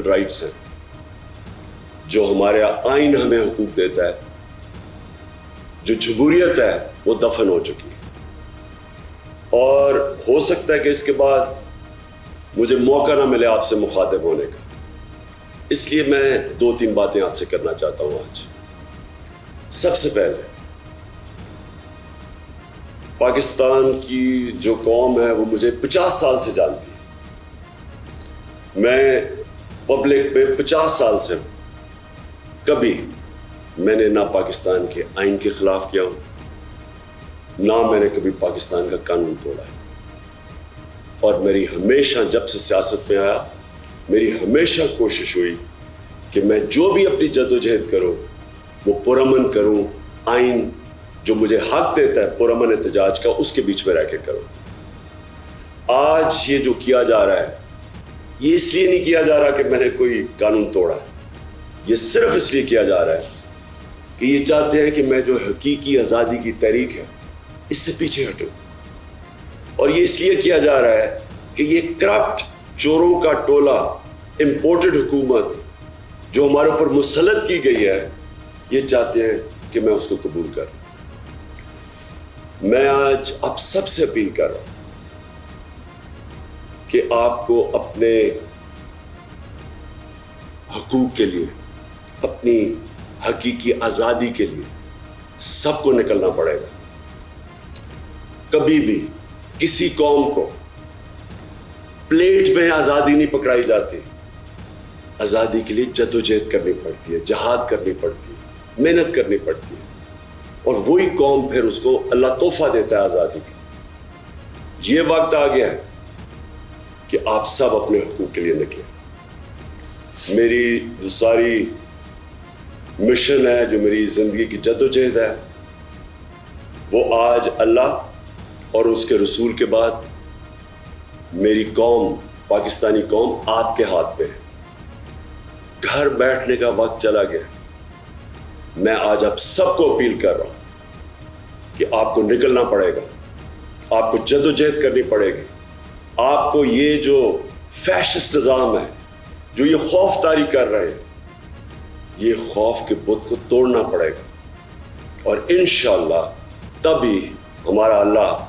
Rights ہیں جو ہمارا آئین ہمیں حقوق دیتا ہے. جو جمہوریت ہے وہ دفن ہو چکی ہے اور ہو سکتا ہے کہ اس کے بعد مجھے موقع نہ ملے آپ سے مخاطب ہونے کا. اس لیے میں 2-3 باتیں آپ سے کرنا چاہتا ہوں آج. سب سے پہلے پاکستان کی جو قوم ہے وہ مجھے 50 سال سے جانتی ہے. میں پبلک پہ 50 سال سے ہوں. کبھی میں نے نہ پاکستان کے آئین کے خلاف کیا ہوں نہ میں نے کبھی پاکستان کا قانون توڑا ہے. اور میری ہمیشہ جب سے سیاست میں آیا میری ہمیشہ کوشش ہوئی کہ میں جو بھی اپنی جدوجہد کروں وہ پرامن کروں. آئین جو مجھے حق دیتا ہے پرامن احتجاج کا اس کے بیچ میں رہ کے کروں. آج یہ جو کیا جا رہا ہے یہ اس لیے نہیں کیا جا رہا کہ میں نے کوئی قانون توڑا ہے. یہ صرف اس لیے کیا جا رہا ہے کہ یہ چاہتے ہیں کہ میں جو حقیقی آزادی کی تحریک ہے اس سے پیچھے ہٹوں. اور یہ اس لیے کیا جا رہا ہے کہ یہ کرپٹ چوروں کا ٹولہ امپورٹڈ حکومت جو ہمارے اوپر مسلط کی گئی ہے یہ چاہتے ہیں کہ میں اس کو قبول کروں. میں آج آپ سب سے اپیل کر رہا ہوں کہ آپ کو اپنے حقوق کے لیے اپنی حقیقی آزادی کے لیے سب کو نکلنا پڑے گا. کبھی بھی کسی قوم کو پلیٹ میں آزادی نہیں پکڑائی جاتی. آزادی کے لیے جدوجہد کرنی پڑتی ہے, جہاد کرنی پڑتی ہے, محنت کرنی پڑتی ہے اور وہی قوم پھر اس کو اللہ تحفہ دیتا ہے آزادی کا. یہ وقت آ گیا ہے کہ آپ سب اپنے حقوق کے لیے نکلیں. میری جو ساری مشن ہے جو میری زندگی کی جدوجہد ہے وہ آج اللہ اور اس کے رسول کے بعد میری قوم پاکستانی قوم آپ کے ہاتھ پہ ہے. گھر بیٹھنے کا وقت چلا گیا. میں آج آپ سب کو اپیل کر رہا ہوں کہ آپ کو نکلنا پڑے گا, آپ کو جدوجہد کرنی پڑے گی. آپ کو یہ جو فیشسٹ نظام ہے جو یہ خوف طاری کر رہے ہیں یہ خوف کے بت کو توڑنا پڑے گا اور انشاءاللہ تبھی ہمارا اللہ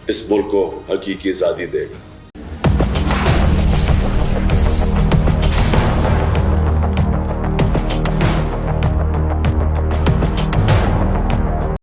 اس ملک کو حقیقی آزادی دے گا.